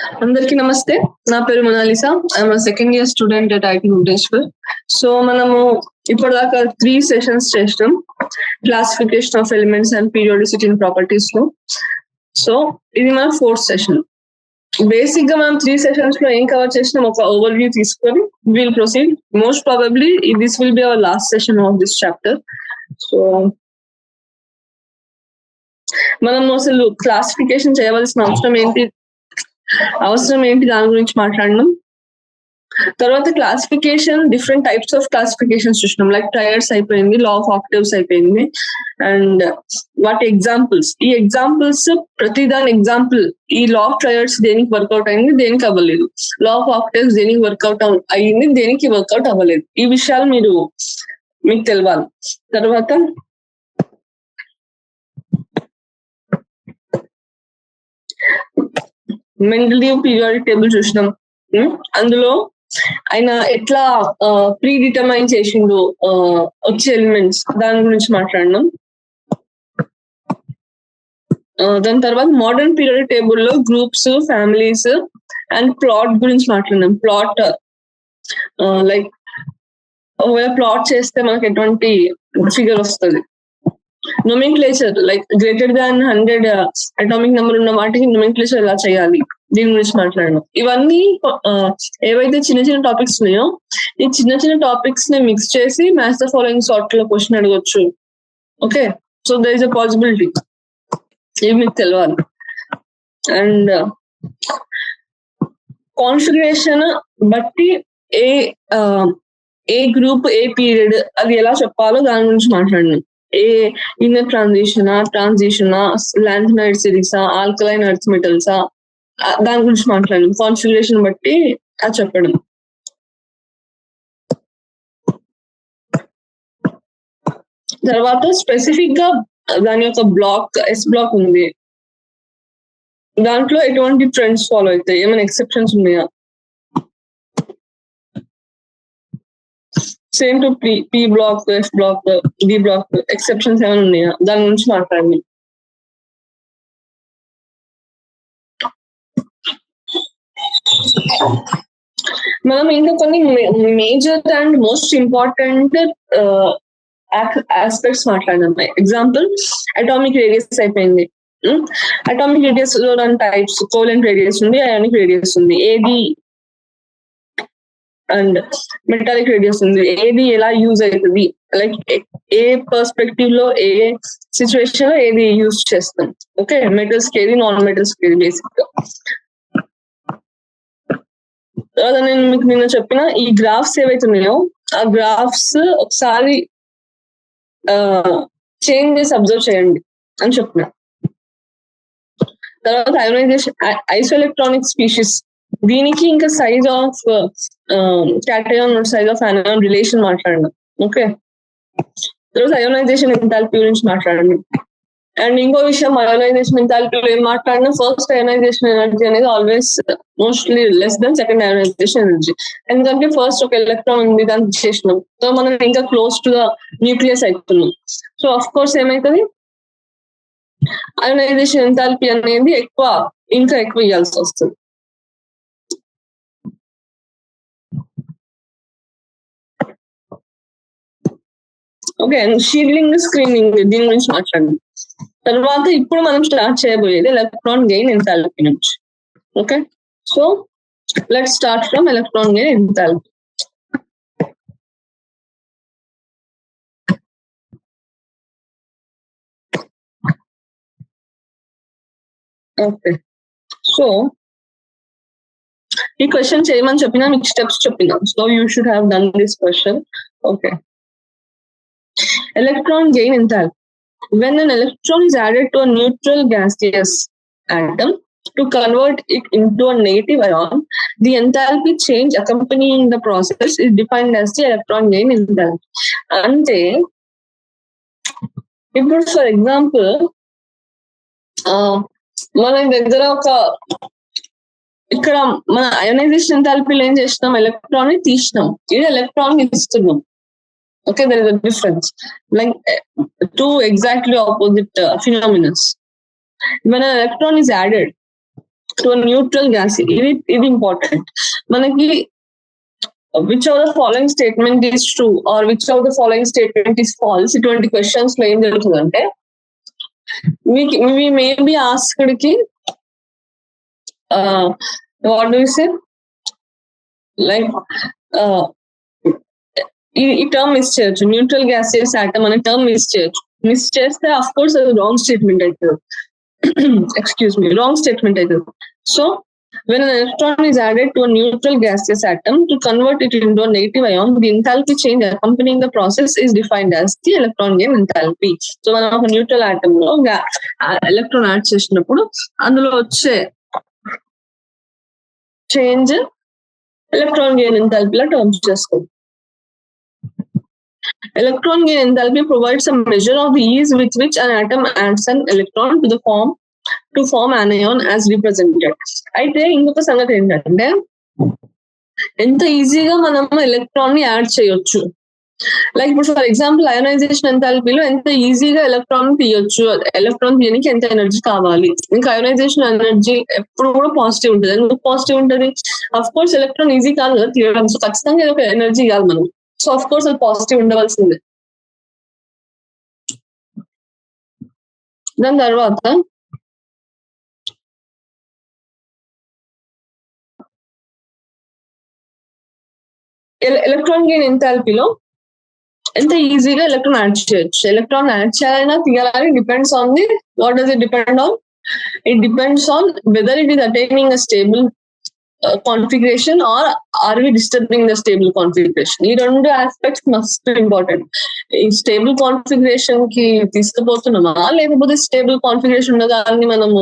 అందరికీ నమస్తే. నా పేరు Monalisa. I'm second year student at IT Bhubaneswar. So మనము ఇప్పటిదాకా 3 సెషన్స్ చేసినాం, classification of elements and periodicity in properties లో. సో ఇది మన 4th సెషన్. బేసిక్ గా మనం 3 సెషన్స్ లో ఏం కవర్ చేసినాం ఒక ఓవర్ వ్యూ తీసుకొని will proceed. Most probably this will be our last session of this chapter. So మనం అసలు క్లాసిఫికేషన్ చేయవలసిన అవసరం ఏంటి దాని గురించి మాట్లాడినాం. తర్వాత classification, different types of classifications చూసినాం. లైక్ ట్రయడ్స్ అయిపోయింది, లా ఆఫ్ ఆక్టివ్స్ అయిపోయింది, అండ్ వాటి ఎగ్జాంపుల్స్. ఈ ఎగ్జాంపుల్స్ ప్రతి దాని ఎగ్జాంపుల్ ఈ లా ఆఫ్ ట్రయడ్స్ దేనికి వర్కౌట్ అయింది, దేనికి అవ్వలేదు. లా ఆఫ్ ఆక్టివ్స్ దేనికి వర్కౌట్ అయ్యింది, దేనికి వర్కౌట్ అవ్వలేదు. ఈ విషయాలు మీకు తెలవాలి. తర్వాత మెండలీవ్ పీరియాడిక్ టేబుల్ చూసినాం. అందులో ఆయన ఎట్లా ప్రీ డిటర్మైన్ చేసిండు వచ్చే ఎలిమెంట్స్, దాని గురించి మాట్లాడినాం. దాని తర్వాత మోడర్న్ పీరియాడిక్ టేబుల్ లో గ్రూప్స్, ఫ్యామిలీస్ అండ్ ప్లాట్ గురించి మాట్లాడినాం. ప్లాట్ లైక్ ప్లాట్ చేస్తే మనకి ఎటువంటి ఫిగర్ వస్తుంది. Nomenclature like greater than 100 atomic number ఉన్న వాటికి నోమెన్క్లేచర్ ఎలా చేయాలి, దీని గురించి మాట్లాడడం. ఇవన్నీ ఏవైతే చిన్న చిన్న టాపిక్స్ ఉన్నాయో ఈ చిన్న చిన్న టాపిక్స్ ని మిక్స్ చేసి మ్యాచ్ ద ఫాలోయింగ్ సార్ట్ లో క్వశ్చన్ అడగొచ్చు. Okay, so there is a possibility. ఇవి మీకు తెలియాలి. అండ్ కాన్ఫిగరేషన్ బట్టి ఏ గ్రూప్, ఏ పీరియడ్ అది ఎలా చెప్పాలో దాని గురించి మాట్లాడినాం. ఇన్నర్ ట్రాన్సిషనా, లాంథనైడ్ సిరీసా, ఆల్కలైన్ ఎర్త్ మెటల్సా, దాని గురించి మాట్లాడడం. కాన్ఫిగరేషన్ బట్టి అది చెప్పడం. తర్వాత స్పెసిఫిక్ గా దాని యొక్క బ్లాక్, ఎస్ బ్లాక్ ఉంది, దాంట్లో ఎటువంటి ట్రెండ్స్ ఫాలో అవుతాయి, ఏమైనా ఎక్సెప్షన్స్ ఉన్నాయా. Same to P block, F block, D block, exceptions ఏమైనా ఉన్నాయా, దాని గురించి మాట్లాడండి. మనం ఇంకా కొన్ని major and most important aspects మాట్లాడినాం. ఎగ్జాంపుల్ అటామిక్ రేడియస్ అయిపోయింది. అటామిక్ రేడియస్ లో టైప్స్ కోవలెంట్ రేడియస్ ఉంది, అయానిక్ రేడియస్ ఉంది, ఏది అండ్ మెటాలిక్ రేడియస్ ఉంది. ఏది ఎలా యూజ్ అవుతుంది, లైక్ ఏ పర్స్పెక్టివ్ లో, ఏ సిచ్యువేషన్ లో ఏది యూజ్ చేస్తాం. ఓకే, మెటల్స్ కి ఏది, నాన్ మెటల్స్ కి ఏది బేసిక్ గా. తర్వాత నేను మీకు నిన్న చెప్పిన ఈ గ్రాఫ్స్ ఏవైతే ఉన్నాయో ఆ గ్రాఫ్స్ ఒకసారి చేంజ్ చేసి అబ్జర్వ్ చేయండి అని చెప్పిన. తర్వాత అయోనైజేషన్, ఐసోఎలక్ట్రానిక్ స్పీషీస్, దీనికి ఇంకా size of cation, size of anion relation మాట్లాడినాం. ఓకే, తర్వాత అయోనైజేషన్ ఎంథాల్పీ గురించి మాట్లాడండి. అండ్ ఇంకో విషయం, అయోనైజేషన్ ఎంథాల్పీలో ఏం మాట్లాడినా ఫస్ట్ అయోనైజేషన్ ఎనర్జీ అనేది always mostly less than second ionization energy. ఎందుకంటే ఫస్ట్ ఒక ఎలక్ట్రాన్ ఉంది, దాన్ని చేసినాం, సో మనం ఇంకా క్లోజ్ టు ద న్యూక్లియస్ అవుతున్నాం. సో ఆఫ్ కోర్స్ ఏమైతుంది, అయోనైజేషన్ ఎంథాల్పీ అనేది ఇంకా ఎక్కువ ఇవ్వాల్సి వస్తుంది. ఓకే, షీల్డింగ్, స్క్రీనింగ్, దీని గురించి మాట్లాడండి. తర్వాత ఇప్పుడు మనం స్టార్ట్ చేయబోయేది ఎలక్ట్రాన్ గెయిన్ ఎంథాల్పీ నుంచి. Okay, so let's start from electron gain enthalpy. Okay, so ఈ క్వశ్చన్ చేయమని చెప్పినా, మీకు స్టెప్స్ చెప్పినా, so you should have done this question. Okay, electron gain enthalpy. When an electron is added to a neutral gaseous atom to convert it into a negative ion, the enthalpy change accompanying the process is defined as the electron gain enthalpy. అంటే ఇప్పుడు for example మన దగ్గర ఇక్కడ మన ionisation ఎంథాల్పీలో ఏం చేసినాం, electron ని తీసినాం, ఇది ఎలక్ట్రాన్ ని ఇస్తున్నాం. Okay, there is a difference, like two exactly opposite phenomena. When an electron is added, to a neutral gas. ఇది important. మనకి which of the following statement is true or which of the following statement is false, ఇటువంటి questions లో ఏం జరుగుతుందంటే we may be asked కి what do you say, like ఈ term miss చేయొచ్చు, neutral gaseous atom అనే term miss చేస్తే of course అది రాంగ్ స్టేట్మెంట్ అవుతుంది. ఎక్స్క్యూజ్ మీ, రాంగ్ స్టేట్మెంట్ అవుతుంది. So when an electron is added to a neutral gaseous atom to convert it into a negative ion, the enthalpy change accompanying the process is defined as the electron gain enthalpy. So మనం ఒక neutral atom లో electron add చేసినప్పుడు అందులో వచ్చే change electron gain enthalpy లా terms చేసుకోండి. Electron gain enthalpy provides a measure of the ease with which an atom adds an electron to form anion as represented. అయితే ఇంకొక సంగతి ఏంటంటే ఎంత ఈజీగా మనం ఎలక్ట్రాన్ ని యాడ్ చేయొచ్చు. లైక్ ఇప్పుడు ఫర్ ఎగ్జాంపుల్ అయోనైజేషన్ ఎంథాల్పీలో ఎంత ఈజీగా ఎలక్ట్రాన్ తీయొచ్చు, ఎలక్ట్రాన్ తీయడానికి ఎంత ఎనర్జీ కావాలి. ఇంకా అయోనైజేషన్ ఎనర్జీ ఎప్పుడు కూడా పాజిటివ్ ఉంటుంది. ఎందుకు పాజిటివ్ ఉంటుంది? అఫ్ కోర్స్ ఎలక్ట్రాన్ ఈజీ కాదు కదా తీయడం, సో ఖచ్చితంగా ఇది ఒక ఎనర్జీ కాదు మనం. సో ఆఫ్ కోర్స్ అది పాజిటివ్ ఉండవలసిందే. దాని తర్వాత ఎలక్ట్రాన్ గెయిన్ ఎంథాల్పీలో ఎంత ఈజీగా ఎలక్ట్రాన్ యాడ్ చేయొచ్చు. ఎలక్ట్రాన్ యాడ్ చేయాలన్నా తీయాలని depends on the what does it depend on? It depends on whether it is attaining a stable configuration or are we disturbing the stable configuration. ఈ రెండు aspects must important. ఈ stable configuration కి తీసుకుపోతున్నామా లేకపోతే stable configuration ఉన్న దాన్ని మనము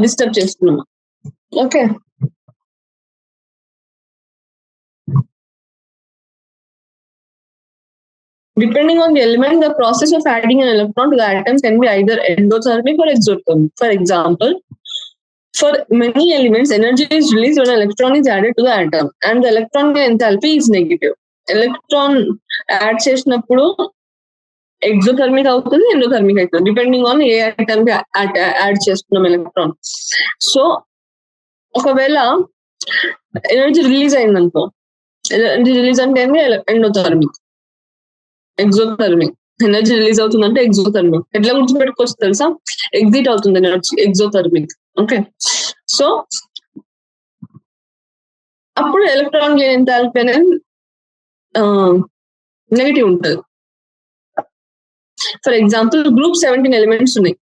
disturb చేస్తున్నామా? Okay, depending on the element, the process of adding an electron to the atom can be either endothermic or exothermic. For example, for many elements, energy is released when an electron is added to the atom and the electron enthalpy is negative. Electron add చేసినప్పుడు exothermic అవుతుంది, endothermic అవుతుంది, depending on a atom కి add చేస్తున్నాం electron. So ఒకవేళ energy release అయిందనుకో, energy release అంటే endothermic. Exothermic energy release అవుతుందంటే exothermic. ఎట్లా గుర్తుపెట్టుకోవచ్చు తెలుసా? ఎగ్జిట్ అవుతుంది ఎనర్జీ, ఎగ్జోథర్మిక్. ఓకే, సో అప్పుడు ఎలక్ట్రాన్ గెయిన్ ఎంథాల్పీ అనేది నెగిటివ్ ఉంటుంది. ఫర్ ఎగ్జాంపుల్ గ్రూప్ 17 ఎలిమెంట్స్ ఉన్నాయి,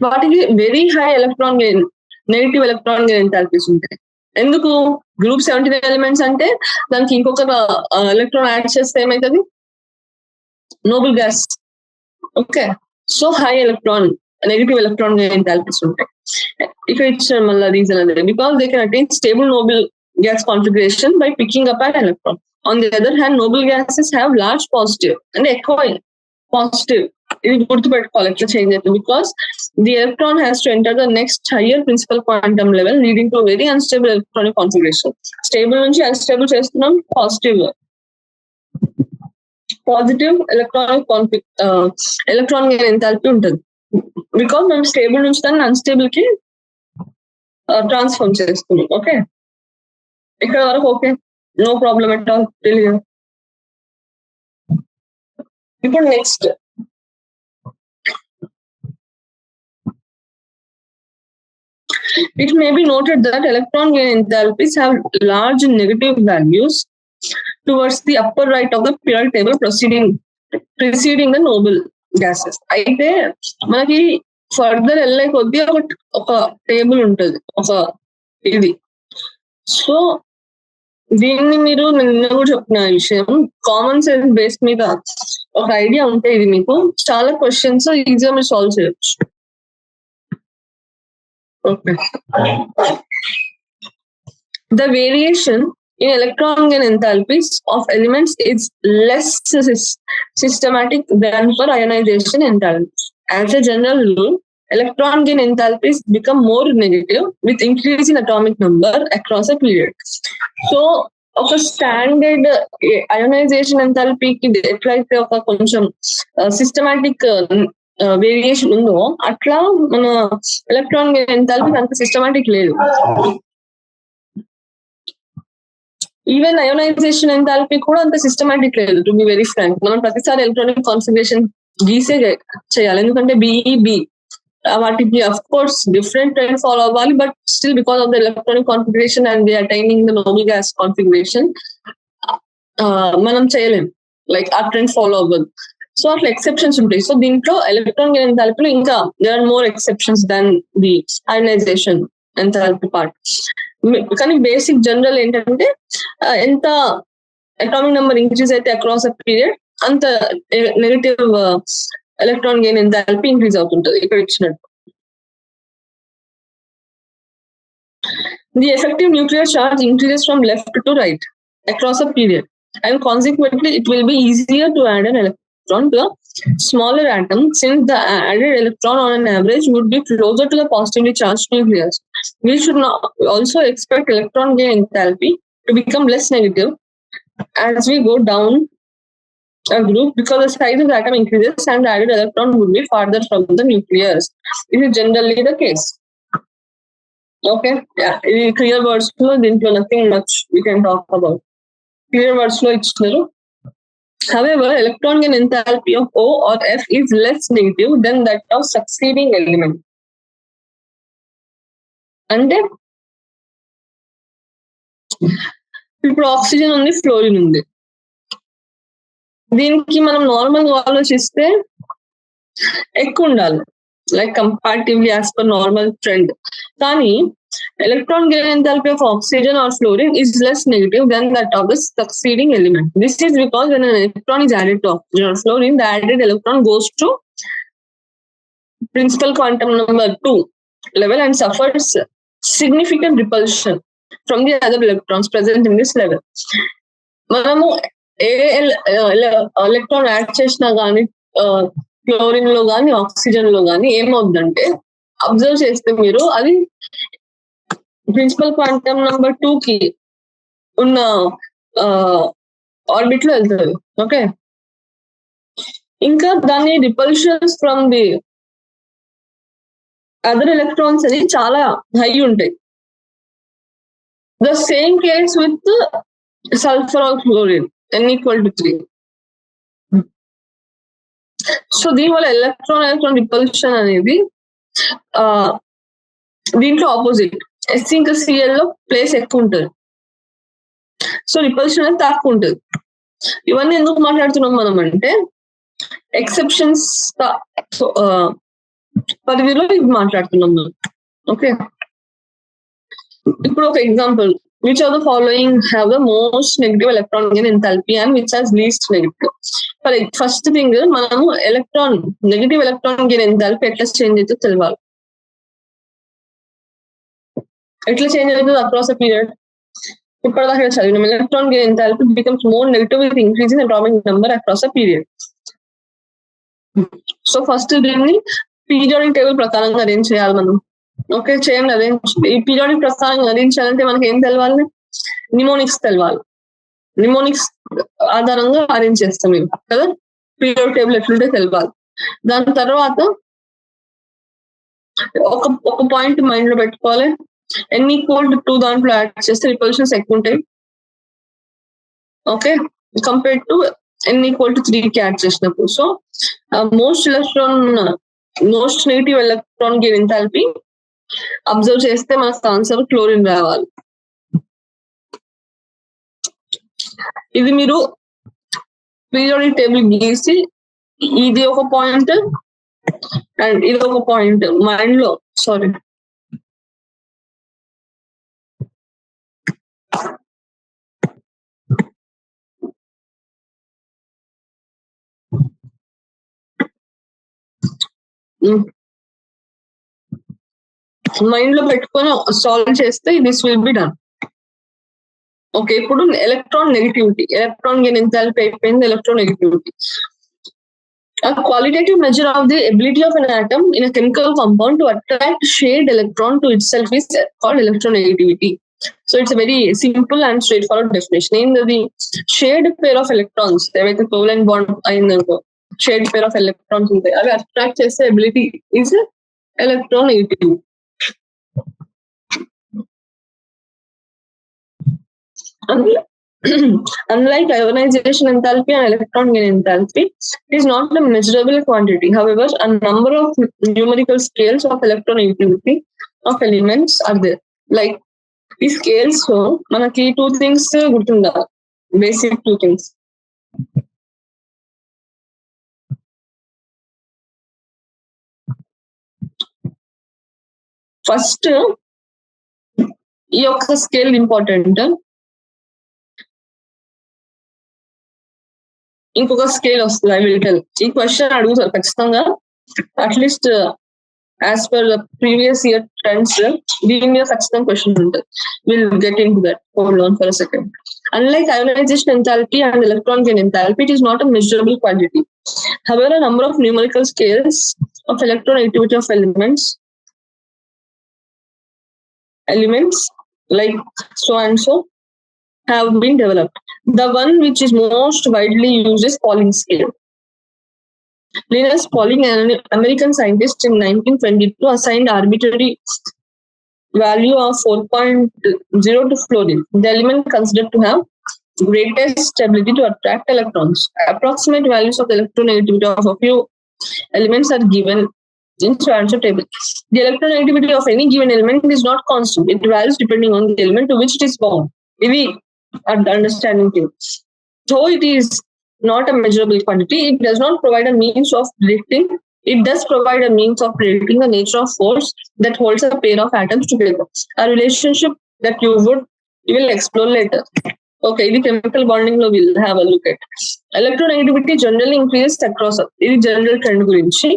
వాటికి very high electron gain, negative electron gain enthalpies ఉంటాయి. ఎందుకు? గ్రూప్ 17 ఎలిమెంట్స్ అంటే దానికి ఇంకొక ఎలక్ట్రాన్ యాడ్ చేస్తే ఏమవుతుంది? Noble gas. Okay, so high electron, negative electron enthalpies ఉంటాయి. ఇక్కడ ఇచ్చిన మళ్ళీ రీజన్ అదే, because they can attain stable noble gas configuration by picking up an electron. On the other hand, noble gases have large positive అంటే ఎక్కువ positive. ఇది గుర్తుపెట్టుకోవాలి ఎట్లా చేంజ్ అవుతుంది, because the electron has to enter the next higher principal quantum level leading to very unstable electronic configuration. Stable నుంచి unstable చేస్తున్నాం, positive electron gain enthalpy ఉంటుంది. Because మనం స్టేబుల్ నుంచి దాన్ని అన్స్టేబుల్ కి ట్రాన్స్ఫార్మ్ చేస్తున్నాం. ఓకే, ఇక్కడ వరకు okay, no problem at all. తెలియదు. ఇప్పుడు next it may be noted that electron gain enthalpies have large negative values towards the upper right of the periodic table preceding the noble gases. అయితే మనకి further వెళ్ళే కొద్దీ ఒక table ఉంటుంది, ఒక ఇది. సో దీన్ని మీరు నిన్న కూడా చెప్పిన విషయం, కామన్ సెన్స్ బేస్ మీద ఒక ఐడియా ఉంటే ఇది మీకు చాలా క్వశ్చన్స్ ఈజీగా మీరు సాల్వ్ చేయొచ్చు. Okay, the variation in electron gain enthalpies of elements is less systematic than for ionization enthalpies. As a general rule, electron gain enthalpies become more negative with increase in atomic number across a period. So ఒక standard ionisation ఎంథాల్పీకి ఎట్లయితే ఒక కొంచెం systematic variation ఉందో అట్లా మన electron enthalpy అంత systematic లేదు. Even ionisation enthalpy కూడా అంత సిస్టమాటిక్ లేదు, టు బి వెరీ ఫ్రాంక్. మనం ప్రతిసారి ఎలక్ట్రానిక్ కాన్ఫిగరేషన్ గీసే చేయాలి, ఎందుకంటే బిఈబి వాటికి of course different trend follow అవ్వాలి, but still because of the electronic configuration and the attaining the noble gas configuration మనం చేయలేం, లైక్ ఆ ట్రెండ్ ఫాలో అవ్వదు. సో అట్లా ఎక్సెప్షన్స్ ఉంటాయి. సో దీంట్లో ఎలక్ట్రాన్ ఎంథాల్పీలో ఇంకా there are more exceptions than the ionization enthalpy part. కానీ బేసిక్ జనరల్ ఏంటంటే ఎంత అటామిక్ నెంబర్ ఇంక్రీజ్ అయితే అక్రాస్ అ పీరియడ్ అంత negative electron gain enthalpy increase అవుతుంటది ఇక్కడ ఇచ్చినట్టు. The effective nuclear charge increases from left to right across a period, and consequently it will be easier to add an electron to a smaller atom, since the added electron on an average would be closer to the positively charged nucleus. We should not also expect electron gain enthalpy to become less negative as we go down a group, because the size of the atom increases and the added electron would be farther from the nucleus. This is generally the case. Okay, yeah, clear words lo dintlo nothing much we can talk about. Clear words lo ichinaru. However, electron gain enthalpy of O or F is less negative than that of succeeding element. అంటే ఇప్పుడు oxygen ఉంది, fluorine ఉంది. దీనికి మనం normal గా ఆలోచిస్తే ఎక్కువ ఉండాలి, like comparatively as per normal trend. కానీ electron gain enthalpy of oxygen or fluorine is less negative than that of the succeeding element. This is because when an electron is added to oxygen or fluorine, the added electron goes to principal quantum number 2 level and suffers significant repulsion from the other electrons present in this level. మనము ఏ electron add చేసినా కానీ fluorine లో కానీ oxygen లో కానీ ఏమవుతుందంటే, observe చేస్తే మీరు అది ప్రిన్సిపల్ క్వాంటమ్ నంబర్ 2 కి ఉన్న ఆర్బిట్ లో వెళ్తుంది. ఓకే, ఇంకా దాని repulsions from the other electrons అని చాలా హై ఉంటాయి. The same case with sulphur or chlorine N=3. So దీనివల్ల ఎలక్ట్రాన్ రిపల్షన్ అనేది దీంట్లో ఆపోజిట్. ఎస్ ఇంకా సిఎల్ లో ప్లేస్ ఎక్కువ ఉంటుంది, సో రిపల్షన్ అనేది తక్కువ ఉంటుంది. ఇవన్నీ ఎందుకు మాట్లాడుతున్నాం మనం అంటే ఎక్సెప్షన్స్ పరిధిలో ఇది మాట్లాడుతున్నాం మనం. ఓకే, ఇప్పుడు ఒక example, which of the following have the most negative electron gain enthalpy and which has least negative? First thing, మనము నెగటివ్ ఎలక్ట్రాన్ గెయిన్ ఎంథాల్పీ ఎట్లా చేంజ్ అవుతుందో తెలియాలి. ఎట్లా చేంజ్ అవుతుంది అక్రాస్ అ పీరియడ్? ఇప్పటిదాకా చదివినాం, electron gain enthalpy becomes more negative with increasing atomic number across a period. So first దీన్ని periodic table ప్రకారంగా అరేంజ్ చేయాలి మనం. ఓకే, చేయండి అరేంజ్. ఈ పీరియాడిక్ ప్రకారంగా అరేంజ్ చేయాలంటే మనకి ఏం తెలవాలి? నిమోనిక్స్ తెలవాలి. నిమోనిక్స్ ఆధారంగా అరేంజ్ చేస్తాం మేము కదా, పీరియాడిక్ టేబుల్ ఎట్లుంటే తెలవాలి. దాని తర్వాత ఒక పాయింట్ మైండ్ లో పెట్టుకోవాలి, N=2 దాంట్లో యాడ్ చేస్తే రిపల్షన్స్ ఎక్కువ ఉంటాయి. ఓకే, కంపేర్ టు N=3 కి యాడ్ చేసినప్పుడు. So most negative electron gain enthalpy observe చేస్తే మనకు ఆన్సర్ క్లోరిన్ రావాలి. ఇది మీరు పీరియాడిక్ టేబుల్ గీసి ఇది ఒక పాయింట్ అండ్ ఇది ఒక పాయింట్ మైండ్ లో, సారీ మైండ్ లో పెట్టుకొని సాల్వ్ చేస్తే this will be done. Okay, ఇప్పుడు electron negativity, electron gain enthalpy అయిపోయింది. Electron negativity, a qualitative measure of the ability of an atom in a chemical compound to attract shared electron to itself is called electronegativity. So it's a very simple and straightforward definition. In the shared pair of electrons, ఏవైతే covalent bond అయిందనుకో, shared pair of electrons ఉంటాయి. అవి attract చేసే ability is electronegativity. Unlike ionization enthalpy and electron gain enthalpy, it is not a measurable quantity. However, a number of numerical scales of electronegativity of elements are there. Like ఈ scales మనకి 2 things గుర్తుండాలి, basic 2 things. First ఈ యొక్క scale important. ఇంకొక scale వస్తుంది, I will tell. ఈ question అడుగుతారు ఖచ్చితంగా, at least as per the previous year trends దీని మీద ఖచ్చితంగా క్వశ్చన్ ఉంటుంది. Will get in to that. Hold on for a second. Unlike ionization enthalpy and electron gain enthalpy, it is not a measurable quantity. However, a number of numerical scales of electronegativity of elements like so and so have been developed. The one which is most widely used is Pauling scale. Linus Pauling, an American scientist in 1922, assigned arbitrary value of 4.0 to fluorine, the element considered to have greatest ability to attract electrons. Approximate values of electronegativity of a few elements are given in so table. The electronegativity of any given element is not constant. It varies depending on the element to which it is bound. Maybe understanding too. Though it is not a measurable quantity, it does not provide a means of predicting. It does provide a means of predicting the nature of force that holds a pair of atoms together. A relationship that you will explore later. Okay, the chemical bonding lo will have a look at. Electronegativity generally increases across general trend gurinchi.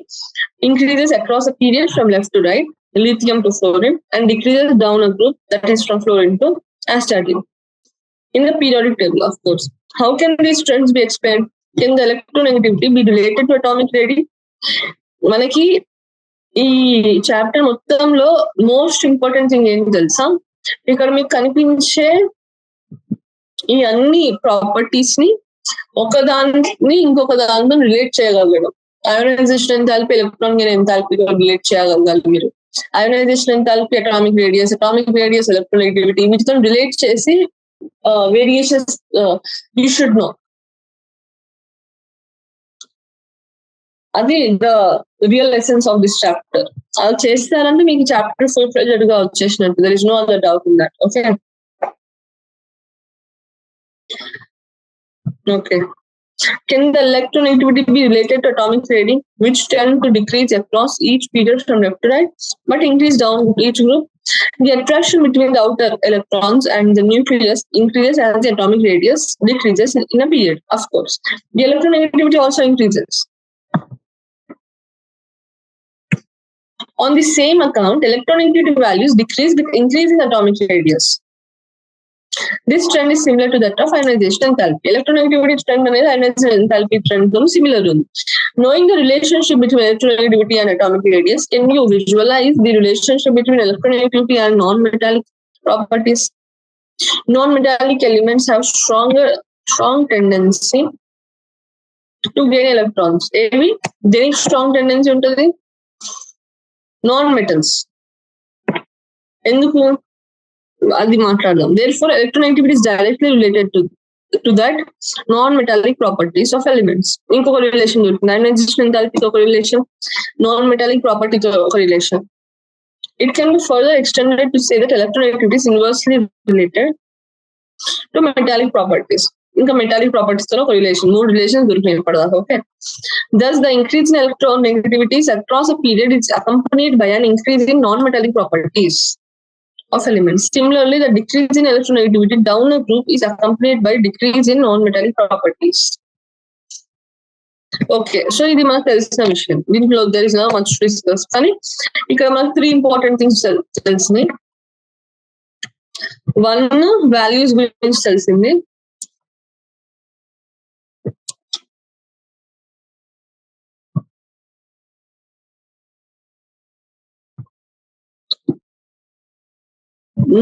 Increases across a period from left to right, lithium to fluorine, and decreases down a group, that is from fluorine to astatine. In the periodic table, of course. How can these trends be explained? Can the electronegativity be related to atomic radii? మనకి ఈ chapter మొత్తంలో most important thing ఏంటి తెలుసా? ఇక్కడ మీకు కనిపించే ఈ అన్ని ప్రాపర్టీస్ ని ఒకదాన్ని ఇంకొక దాంతో రిలేట్ చేయగలగడం. అయోనైజేషన్ ఎంథాల్పీ ఎలక్ట్రాన్ గెయిన్ ఎంథాల్పీతో రిలేట్ చేయగలగాలి మీరు. Ionization enthalpy atomic radius electronegativity వీటితో రిలేట్ చేసి variations you should know. అది the real essence of this chapter. అది చేస్తారంటే మీకు చాప్టర్ ఫుల్ ఫ్లెడ్జ్డ్ గా వచ్చేసినట్టు. There is no other doubt in that. Okay. Can the electronegativity be related to atomic radii, which tend to decrease across each period from left to right, but increase down each group? The attraction between the outer electrons and the nucleus increases as the atomic radius decreases in a period, of course. The electronegativity also increases. On the same account, electronegativity values decrease with increasing atomic radius. This trend is similar to that of ionization enthalpy. Electronegativity trend అనేది ionization enthalpy trend తో similar ఉంది. Knowing the relationship between electronegativity and atomic radius, can you visualize the relationship between electronegativity and non-metallic properties? Non-metallic elements have strong tendency to gain electrons. ఏవి దేనికి strong tendency ఉంటుంది? Non-metals. ఎందుకు అది మాట్లాడదాం. Therefore, electronegativity is directly related to that non-metallic properties of elements. ఇంకొక relation దొరుకుతుంది. ionization enthalpy తో ఒక రిలేషన్, non-metallic property తో ఒక relation. It can be further extended to say that electronegativity is inversely related to metallic properties. ఇంకా metallic properties తో ఒక relation, 3 relations దొరికినాయి ఇప్పటిదాకా. Okay. Thus, the increase in electronegativities across a period is accompanied by an increase in non-metallic properties of elements. Similarly, the decrease in electronegativity down a group is accompanied by decrease in non-metallic properties. Okay, so ఇది మనకు తెలిసిన విషయం. దీంట్లో there is not much to discuss. కానీ ఇక్కడ మనకు 3 important things తెలిసినాయి. 1, values గురించి తెలిసింది.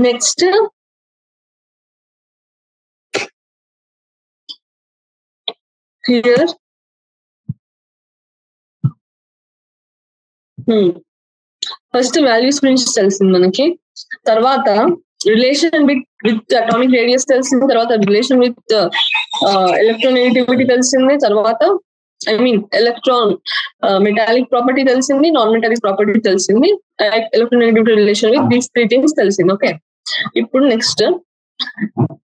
Next, here ఫస్ట్ వాల్యూస్ గురించి తెలిసింది మనకి, తర్వాత రిలేషన్ విత్ అటామిక్ రేడియస్ తెలిసింది, తర్వాత రిలేషన్ విత్ ఎలక్ట్రోనెగటివిటీ తెలిసింది, తర్వాత I mean electron metallic property తెలిసింది, నాన్ మెటాలిక్ ప్రాపర్టీ తెలిసింది, electronegativity relation with these three things తెలిసింది. ఓకే, ఇప్పుడు next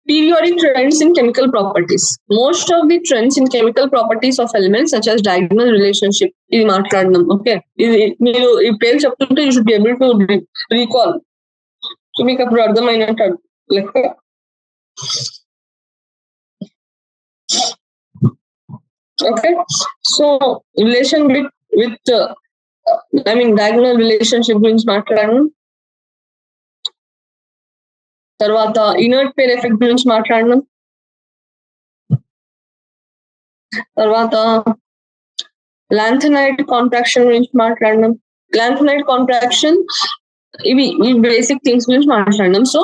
periodic trends in chemical properties. Most of the trends in chemical properties of elements such as diagonal relationship ఇది మాట్లాడినాం. Okay, ఇది మీరు ఈ పేరు చెప్తుంటే you should be able to recall, so మీకు అప్పుడు అర్థమైనట్టు లెక్క. Okay, so relation with I mean diagonal relationship గురించి మాట్లాడాను, తర్వాత ఇనర్ట్ పేర్ ఎఫెక్ట్ గురించి మాట్లాడినాం, తర్వాత లాంథనైడ్ కాంట్రాక్షన్ గురించి మాట్లాడినాం. లాంథనైడ్ కాంట్రాక్షన్ ఇవి ఈ బేసిక్ థింగ్స్ గురించి మాట్లాడినాం. సో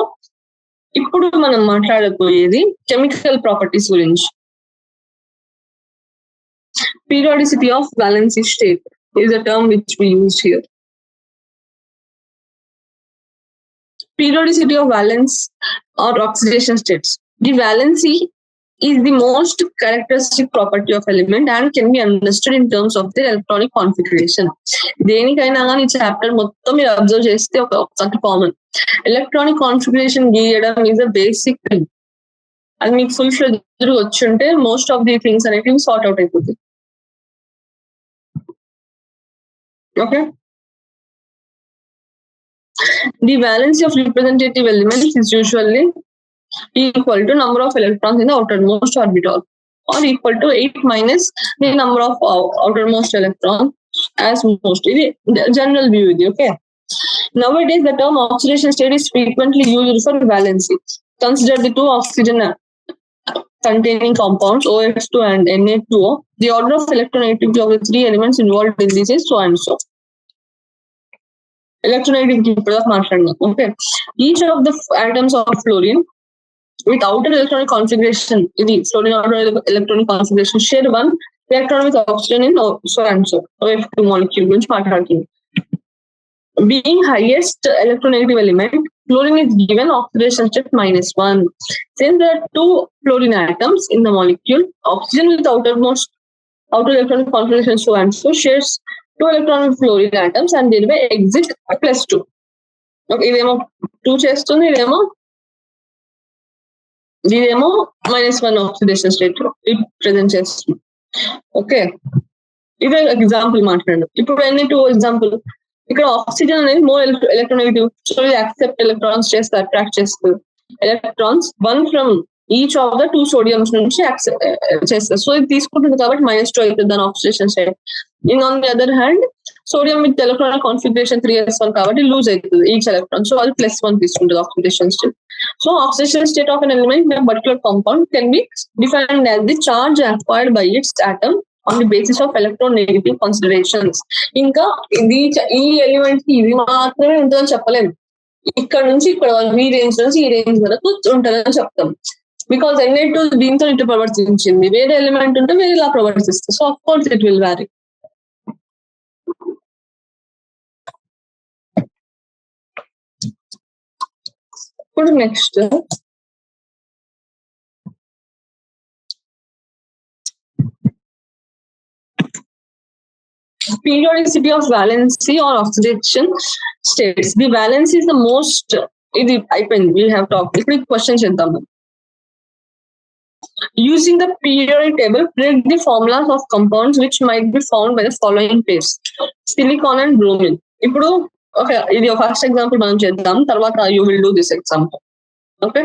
ఇప్పుడు మనం మాట్లాడబోయేది కెమికల్ ప్రాపర్టీస్ గురించి. Periodicity of valency state is a term which we use here. Periodicity of valence or oxidation states. The valency is the most characteristic property of element and can be understood in terms of their electronic configuration. దేనికైనా కానీ chapter మొత్తం మీరు observe చేస్తే ఒకటి common, electronic configuration గీయడం is a basic thing. అది మీకు full fledged వచ్చి ఉంటే మోస్ట్ ఆఫ్ ది థింగ్స్ అనేవి సార్ట్ అవుట్ అయిపోతుంది. Okay. The valency of representative elements is usually equal to number of electrons in the outermost orbital, or equal to 8 minus the number of outermost electrons as most. This is general view. Okay. Nowadays, the term oxidation state is frequently used for valency. Consider the two oxygen containing compounds OX2 and Na2O. The order of electronegativity of the three elements involved in this is so and so. Electronegativity ఇప్పుడు మాట్లాడినాం. Okay, each of the atoms of fluorine with outer electronic configuration, ఇది fluorine outer electronic configuration, share one electron with oxygen in so and so OF2 molecule గురించి మాట్లాడుతుంది. Being highest electronegative element, fluorine is given oxidation state -1. Since there are two fluorine atoms in the molecule, oxygen with outer electronic configuration so and so shares 2 electron with fluorine atoms and thereby exit +2. Okay, ఇదేమో 2 చేస్తుంది, ఇదేమో -1 oxidation state represent చేస్తుంది. Okay, ఇదే example మాట్లాడండి. ఇప్పుడు Na2 example, ఇక్కడ oxygen అనేది more electronegative, so ఇది యాక్సెప్ట్ ఎలక్ట్రాన్స్ చేస్తే అట్రాక్ట్ చేస్తుంది electrons 1 from each of the 2 sodiums నుంచి చేస్తారు. సో ఇది తీసుకుంటుంది కాబట్టి -2 అవుతుంది దాని oxidation state. On the other hand sodium with electronic configuration 3s1 కాబట్టి లూజ్ అవుతుంది ఈచ్ ఎలక్ట్రాన్, సో అది +1 తీసుకుంటుంది oxidation state. So oxidation state of an element in particular compound can be defined as the charge acquired by it's atom on the basis of electronegative considerations. ఇంకా ఈ element కి ఇది మాత్రమే ఉంటుందని చెప్పలేము, ఇక్కడ నుంచి ఇక్కడ ఈ రేంజ్ నుంచి ఈ రేంజ్ వరకు ఉంటుందని చెప్తాం. బికాస్ Na2 దీంతో ఇటు ప్రవర్తించింది, వేరే ఎలిమెంట్ ఉంటే వేరే ఇలా ప్రవర్తిస్తుంది. So of course it will vary. ఇప్పుడు next periodicity of valency or oxidation states. The valency is the most, ఇది అయిపోయింది, we have talked. ఇప్పుడు క్వశ్చన్ చేద్దాం. Using the periodic table, predict the formulas of compounds which might be found by the following pairs: silicon and bromine. ఇప్పుడు okay, ఇది first example మనం చేద్దాం, తర్వాత you will do this example. Okay,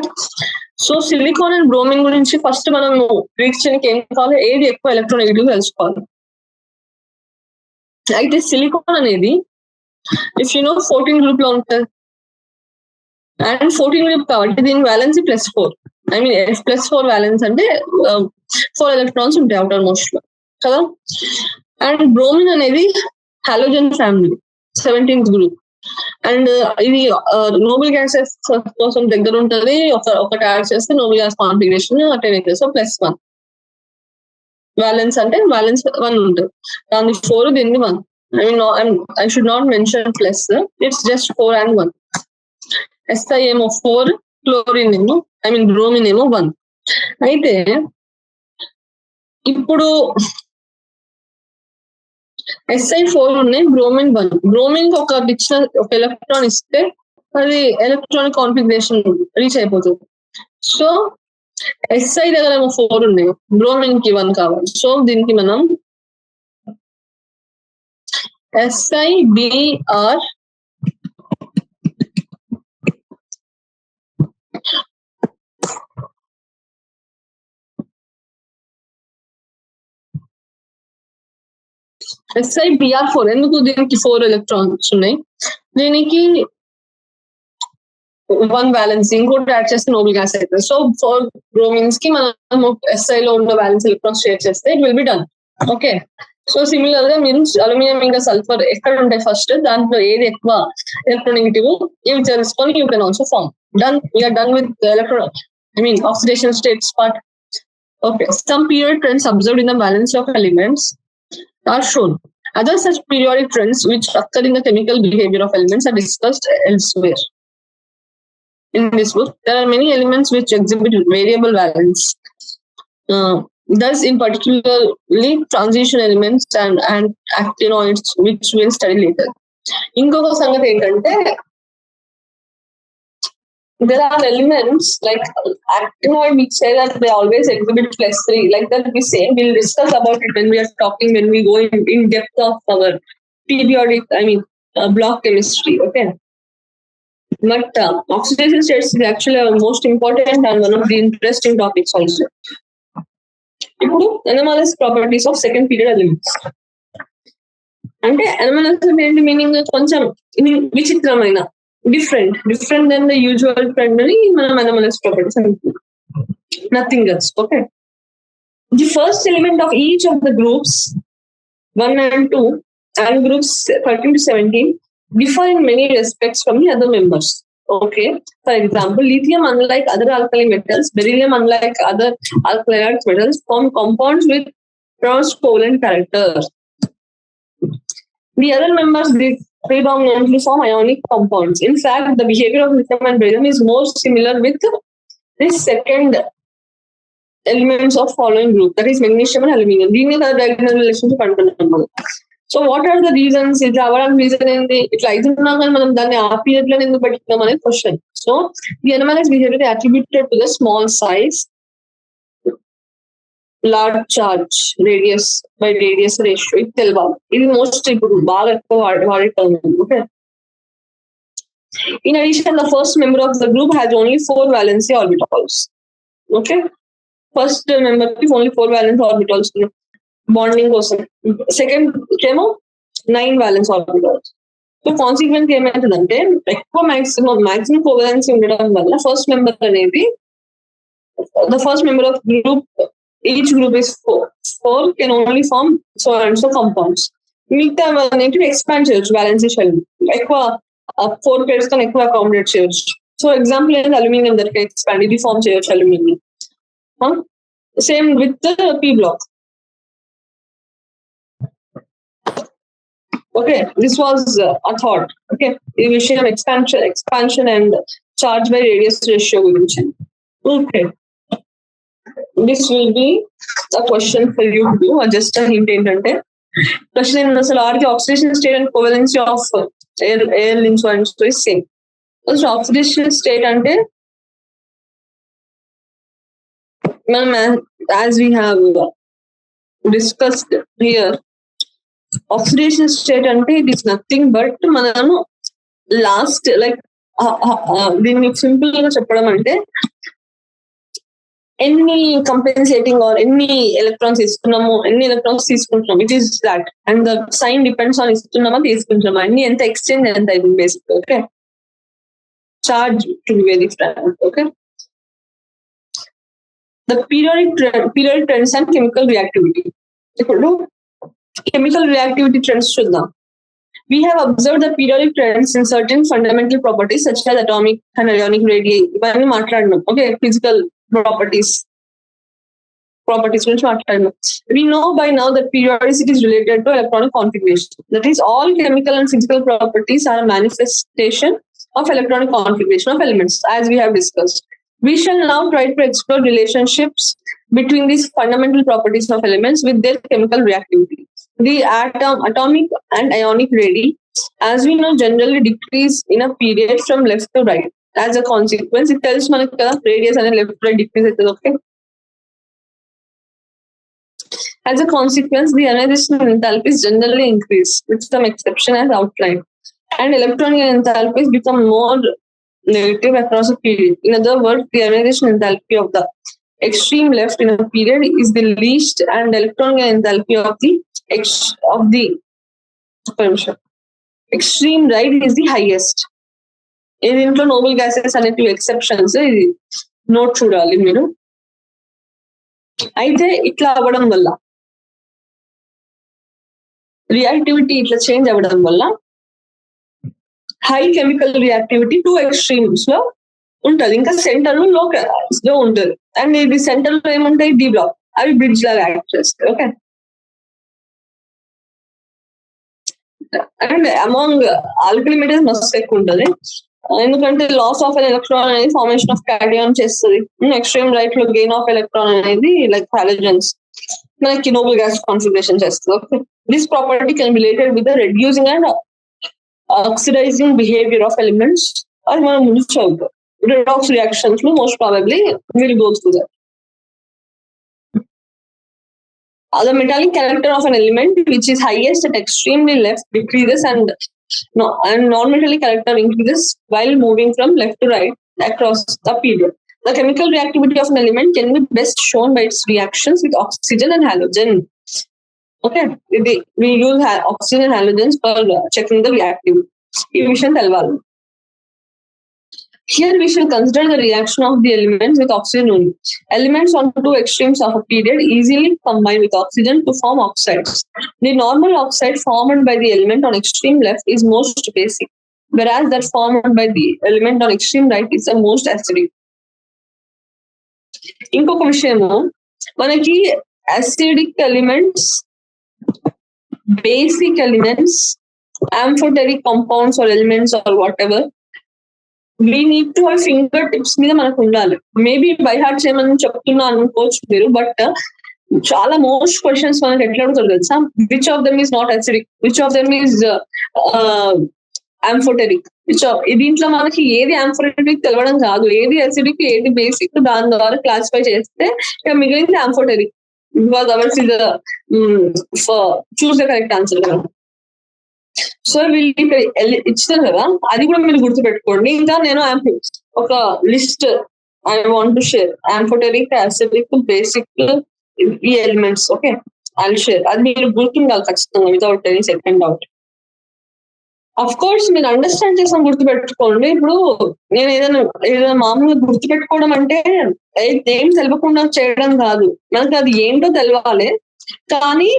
so silicon and bromine గురించి first మనం prediction కి ఏం కావాలి, ఏది ఎక్కువ ఎలక్ట్రోనెగటివ్ తెలుసుకోవాలి. అయితే సిలికాన్ అనేది ఇఫ్ యూ నో 14 గ్రూప్ లో ఉంటుంది, అండ్ 14 గ్రూప్ కాబట్టి దీని valency +4. I mean S+4 violence అంటే 4 ఎలక్ట్రాన్స్ ఉంటాయి అవుటర్ మోస్ట్ లో కదా. అండ్ బ్రోమిన్ అనేది halogen family 17th group, and ఇది నోబెల్ గ్యాసెస్ కోసం దగ్గర ఉంటుంది. ఒకటి యాడ్ చేస్తే నోబెల్ గ్యాస్ కాన్ఫిగరేషన్ 10 అవుతుంది. సో +1 వ్యాలెన్స్ అంటే వ్యాలెన్స్ 1 ఉంటుంది, దాని 4 దీన్ని 1. I mean, no, I should not mention plus. It's just 4 and 1. SI ఏమో 4, chlorine ఏమో bromine ఏమో 1. అయితే ఇప్పుడు SI 4 ఉన్నాయి, బ్రోమిన్ 1. బ్రోమిన్ ఒక ఎలక్ట్రాన్ ఇస్తే అది ఎలక్ట్రానిక్ కాన్ఫిగరేషన్ రీచ్ అయిపోతుంది. సో SI దగ్గర ఏమో 4 ఉన్నాయి, బ్రోమిన్ కి 1 కావాలి. సో దీనికి మనం SiBr SiBr4 ఎందుకు దీనికి 4 ఎలక్ట్రాన్స్ ఉన్నాయి, దీనికి 1 వ్యాలెన్స్ ఇంకోటి యాడ్ చేస్తే నోబెల్ గ్యాస్ అవుతుంది. సో 4 బ్రోమిన్స్ కి మనం SI లో ఉన్న వ్యాలెన్స్ ఎలక్ట్రాన్స్ షేర్ చేస్తే it will be done. Okay, so similar గా మీరు అల్యూమినియం ఇంకా సల్ఫర్ ఎక్కడ ఉంటాయి ఫస్ట్, దాంట్లో ఏది ఎక్కువ ఎలక్ట్రోనెగటివ్ ఇవి తెలుసుకొని you can also form. Done, we're done with oxidation states part. Okay, some periodic trends observed in the valence of elements are shown. Other such periodic trends which occur in the chemical behavior of elements are discussed elsewhere. In this book, there are many elements which exhibit variable valence. Thus, in particularly transition elements and actinoids, which we'll study later. ఇంకొక సంగతి ఏంటంటే there are elements like actinoid which say that they always exhibit +3. Like that we'll discuss about it when we go in depth of our periodic, block chemistry. Okay. But oxidation states is actually most important and one of the interesting topics also. ఇప్పుడు anomalous properties of second period elements. అంటే anomalous అంటే meaning కొంచెం విచిత్రమైన, different than the usual trend అని మనం anomalous properties అంటున్నాం. Nothing else. Okay. The first element of each of the groups 1 and 2 and groups 13 to 17 differ in many respects from the other members. Okay. For example, lithium, unlike other alkali metals, beryllium, unlike other alkali earth metals, form compounds with transcovalent characters. The other members predominantly form ionic compounds. In fact, the behavior of lithium and beryllium is more similar with this second elements of following group, that is magnesium and aluminum. These are the diagonal relationship antunnam. So what are the reasons? It's our reason in the period question. So the anomalous behavior is attributed to the small size, large charge, radius by radius ratio. It is mostly okay. In addition, the first member of the group has only 4 valency orbitals. Okay, first member is only 4 valence orbitals. Bonding కోసం. Second ఏమో 9 valence orbitals. So consequence ఏమైతుందంటే ఎక్కువ maximum covalency ఉండడం వల్ల first member అనేది the first member of group, each group is 4 can only form so and so compounds. మిగతా అనేది expand చేయొచ్చు వ్యాలెన్సీ షెల్, ఎక్కువ 4 pairs కన్నా ఎక్కువ అకామిడేట్ చేయొచ్చు. సో ఎగ్జాంపుల్ ఏంటి, అల్యూమినియం దగ్గర ఎక్స్పాండ్ ఇది ఫార్మ్ చేయొచ్చు aluminium. Same with P block. Okay, this was a thought. Okay, the vision of expansion and charge by radius ratio gurinchi. Okay, this will be a question for you to do. Just a hint ఏంటంటే question in the oxidation state and covalency of air links is same. So oxidation state ante as we have discussed here, oxidation state అంటే it is nothing but మనము last like దీన్ని simple గా చెప్పడం అంటే ఎన్ని compensating are ఎన్ని electrons ఇస్తున్నాము, ఎన్ని ఎలక్ట్రాన్స్ తీసుకుంటున్నాం, it is that. And the sign depends on ఇస్తున్నామా తీసుకుంటున్నామా, అన్ని ఎంత ఎక్స్చేంజ్ ఎంత అయిపోయింది basic. Okay, charge to be very frank. Okay, the periodic trends and chemical reactivity. ఇప్పుడు chemical reactivity trends చూద్దాం. We have observed the periodic trends in certain fundamental properties such as atomic and ionic radii. ఇవన్నీ మాట్లాడినాం. Okay, physical properties. properties గురించి మాట్లాడినాం. We know by now that periodicity is related to electronic configuration. That is, all chemical and physical properties are a manifestation of electronic configuration of elements, as we have discussed. We shall now try to explore relationships between these fundamental properties of elements with their chemical reactivity. The atomic and ionic radii, as we know, generally decrease in a period from left to right. As a consequence, it tells మనకి కదా radius అనేది left to right decrease అవుతుంది. Okay. As a consequence, the ionization enthalpies generally increase, with some exception as outlined, and electronic enthalpies become more negative across a period. In other words, the ionization enthalpy of the extreme left in a period is the least, and electronic enthalpy of the extreme right is the highest. దీంట్లో Nobel gases అనే 2 exceptions ఇది note చూడాలి మీరు. అయితే ఇట్లా అవ్వడం వల్ల reactivity ఇట్లా చేంజ్ అవ్వడం వల్ల హై కెమికల్ రియాక్టివిటీ 2 ఎక్స్ట్రీమ్స్ లో ఉంటది, ఇంకా సెంటర్ లో ఉంటుంది. అండ్ ఇది సెంటర్ లో ఏముంటాయి, డి బ్లాక్, అవి బ్రిడ్జ్ లాగా యాక్ట్ చేస్తాయి. Okay. And among alkali materials మస్తు ఎక్కువ ఉంటుంది, ఎందుకంటే లాస్ ఆఫ్ ఎలక్ట్రాన్ అనేది ఫార్మేషన్ ఆఫ్ క్యాటియాన్ చేస్తుంది. ఎక్స్ట్రీమ్ రైట్ లో గెయిన్ ఆఫ్ ఎలక్ట్రాన్ అనేది లైక్ హాలోజన్స్ మనకి నోబెల్ గ్యాస్ కాన్ఫిగరేషన్ చేస్తుంది. Okay. This property can be related with the reducing and oxidising behaviour of elements. అది మనం ముందు చదువుతాం. రిడాక్స్ రియాక్షన్స్ లో most probably will go through that. The metallic character of an element which is highest at extremely left decreases, and non-metallic character increases while moving from left to right across the period. The chemical reactivity of an element can be best shown by its reactions with oxygen and halogen. Okay, we use oxygen and halogens for checking the reactivity. ఈ విషయం తెలవాలి. Here we shall consider the reaction of the elements with oxygen only. Elements on 2 extremes of a period easily combine with oxygen to form oxides. The normal oxide formed by the element on extreme left is most basic, whereas that formed by the element on extreme right is the most acidic. ఇంకొక విషయము, మనకి acidic elements, basic elements, amphoteric compounds or elements or whatever, we need to have finger tips మీద మనకు ఉండాలి. Maybe by heart చేయమని చెప్తున్నా అనుకోవచ్చు మీరు, బట్ చాలా మోస్ట్ క్వశ్చన్స్ మనకి ఎట్లా అడుగుతారు తెలుసా, which of them is not acidic, which of them is amphoteric, దీంట్లో మనకి ఏది amphoteric తెలవడం కాదు, ఏది అసిడిక్ ఏది బేసిక్, దాని ద్వారా క్లాసిఫై చేస్తే ఇక మిగిలింది amphoteric, because hours is choose the correct answer కదా. సో వీళ్ళు ఇక్కడ ఇచ్చారు కదా, అది కూడా మీరు గుర్తుపెట్టుకోండి. ఇంకా నేను ఒక list I want to share, amphoteric, acidic, basic, ఈ ఎలిమెంట్స్. Okay, I share. అది మీరు గుర్తుండాలి ఖచ్చితంగా, without any second doubt. Of course మీరు అండర్స్టాండ్ చేసాం, గుర్తుపెట్టుకోండి. ఇప్పుడు నేను ఏదైనా మామూలుగా గుర్తుపెట్టుకోవడం అంటే ఏం తెలవకుండా చేయడం కాదు, మనకి అది ఏంటో తెలవాలి, కానీ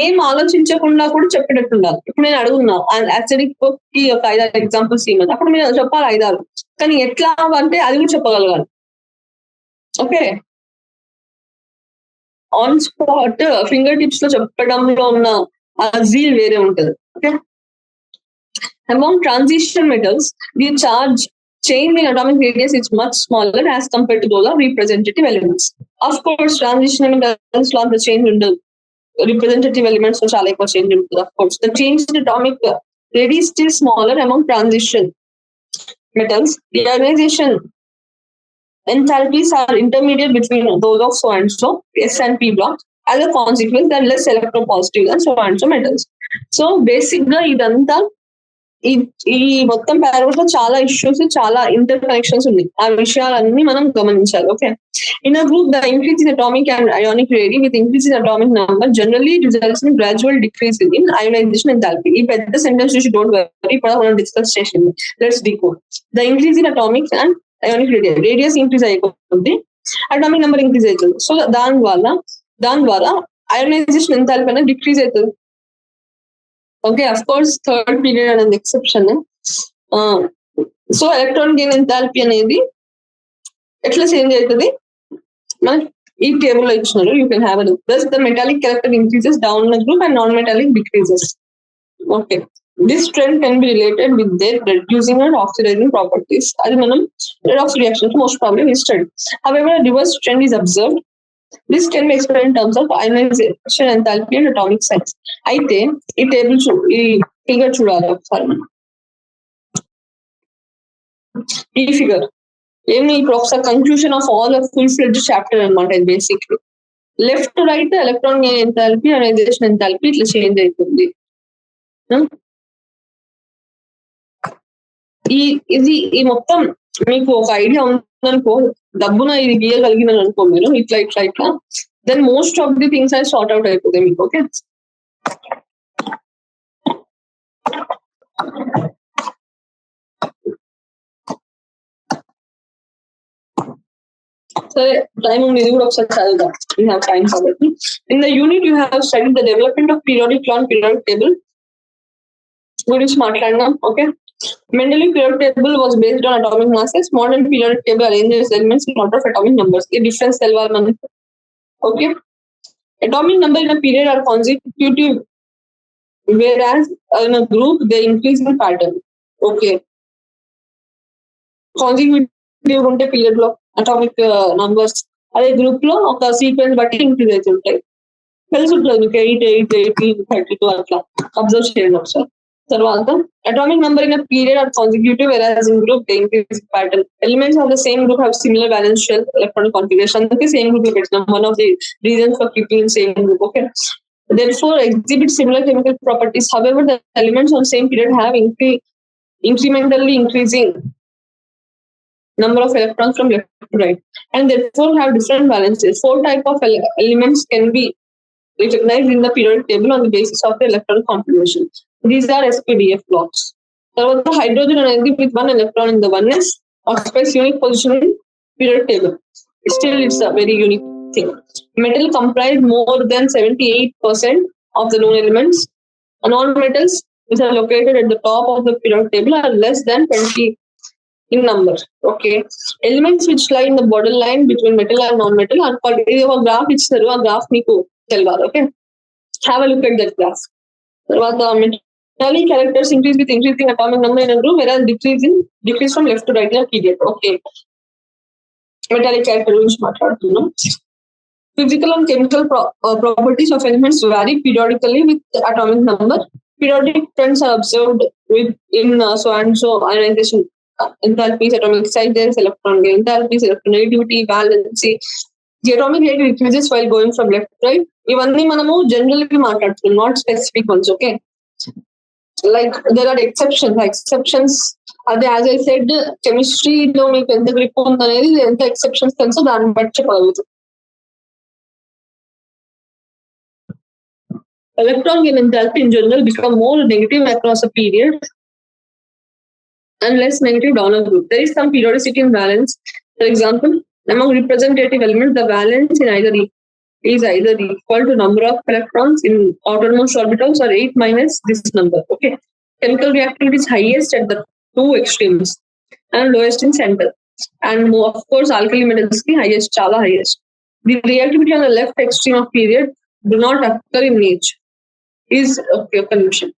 ఏం ఆలోచించకుండా కూడా చెప్పేటట్టు ఉండాలి. ఇప్పుడు నేను అడుగున్నా యాసిడిక్ కి ఒక 5-6 ఎగ్జాంపుల్స్ ఇవ్వదు, అప్పుడు మీరు చెప్పాలి 5-6, కానీ ఎట్లా అంటే అది కూడా చెప్పగలగాలి. Okay, on spot finger tips లో చెప్పడంలో ఉన్న జీల్ వేరే ఉంటుంది. Okay. Among transition metals, the charge change in atomic radius is much smaller as compared to those of representative elements. Of course, transition metals లో అంత చేంజ్ ఉండదు, representative elements లో చాలా ఎక్కువ చేంజ్ ఉంటుంది. Of course, the change in atomic radius is still smaller among transition metals. The ionization enthalpies are intermediate between those of so and so, S and P blocks. As a consequence, they are less electropositive than so and so metals. So basic గా ఇదంతా ఈ మొత్తం paragraph లో చాలా issues, చాలా inter connections ఉన్నాయి. ఆ విషయాలన్నీ మనం గమనించాలి. Okay. In a group, the increase in atomic and ionic radius with increase in atomic number generally results in gradual decrease in ionisation enthalpy. ఈ పెద్ద సెంటెన్స్ చూసి డోంట్ వరీ, ఇప్పుడు మనం డిస్కస్ చేసింది. Let's decode. The increase in atomic and ionic radius increase అయిపోతుంది, atomic number increase అవుతుంది. So దాని ద్వారా అయోనైజేషన్ ఎంథాల్పీ అనేది డిక్రీజ్ అవుతుంది. Okay, of course third period అనేది exception. So electron gain enthalpy అనేది ఎట్లా చేంజ్ అవుతుంది, మనకి ఈ టేబుల్ లో ఇచ్చినారు, you can have a look. Thus the metallic character increases down the group and non-metallic decreases. Okay, this trend can be related with their reducing and oxidizing properties. అది మనం redox reaction most probably we study. However, a reverse trend is observed. This can be explained in terms of ionization enthalpy and atomic size. అయితే ఈ table ఈ figure చూడాలి ఒకసారి మనం. ఈ figure ఏమి ఇప్పుడు ఒకసారి conclusion of all the full fledged chapter అనమాట. ఇది basically left to right electron enthalpy ionisation enthalpy ఇట్లా చేంజ్ అవుతుంది. ఇది ఈ మొత్తం మీకు ఒక ఐడియా ఉందనుకో, డబ్బున ఇది గీయగలిగిన అనుకో మీరు ఇట్లా ఇట్లా ఇట్లా, then most of the things I sort out అయిపోతాయి మీకు. ఓకే, సరే టైం ఉంది, ఇది కూడా ఒకసారి చదువుదాం. యూ హ్యావ్ టైం కాబట్టి. In the unit you have studied the development of periodic law and periodic table గురించి మాట్లాడినాం. Okay, Mendelian periodic table was based on atomic masses. Modern periodic table arranges elements in order of atomic numbers. The difference తెలవాలి మనకి. Okay, atomic number in a period are consecutive, whereas in a group they increase in pattern. Okay, consecutive ఉంటే period లో atomic numbers, అదే group లో ఒక sequence బట్టి increase అవుతుంటాయి. తెలుసుంటుంది మీకు 8, 8, 18, 32 అట్లా అబ్జర్వ్ చేయండి ఒకసారి. తర్వాత atomic number in a period are consecutive, whereas in group they increase pattern. Elements of the same group have similar valence shell electronic configuration. Okay, same group is one of the reasons for keeping in same group. Okay, therefore exhibit similar chemical properties. However, the elements on same period have incrementally increasing number of electrons from left to right, and therefore have different valences. 4 type of elements can be recognized in the periodic table on the basis of the electron configuration. These are SPDF plots. తర్వాత hydrogen అనేది with 1 electron in the oneness occupies unique position in periodic table. Still, it's a very unique thing. Metal comprise more than 78% of the known elements. Non-metals which are located at the top of the periodic table are less than 20 in number. Okay, elements which lie in the borderline between metal and non-metal are called. ఇది ఒక graph ఇచ్చారు, ఆ graph మీకు తెలియాలి. Okay, have a look at that graph. తర్వాత metallic characters increase with increasing atomic number in a group, whereas decrease from left to right in a period. Okay, metallic character గురించి మాట్లాడుతున్నాం. Physical and chemical properties of elements vary periodically with atomic number. Periodic trends are observed in so and so ionization enthalpies, atomic sizes, electron enthalpies, electronegativity, valency. The atomic rate decreases while going from left to right. ఇవన్నీ మనము general మాట్లాడుతున్నాం, not specific ones. Okay, like there are exceptions. అదే as I said, కెమిస్ట్రీలో మీకు ఎంత grip ఉందనేది, ఎంత exceptions తెలుసో దాన్ని బట్టి చెప్పగలుగుతాం. Electron gain enthalpy in general become more negative across a period and less negative down a group. There is some periodicity in valence. For example, among representative elements, the valence in is either equal to number of electrons in outermost orbitals or 8 minus this number. Okay, chemical reactivity is highest at the 2 extremes and lowest in center. And of course, alkali metals the highest, chala highest. The reactivity on the left extreme of period do not occur in nature. Is okay condition.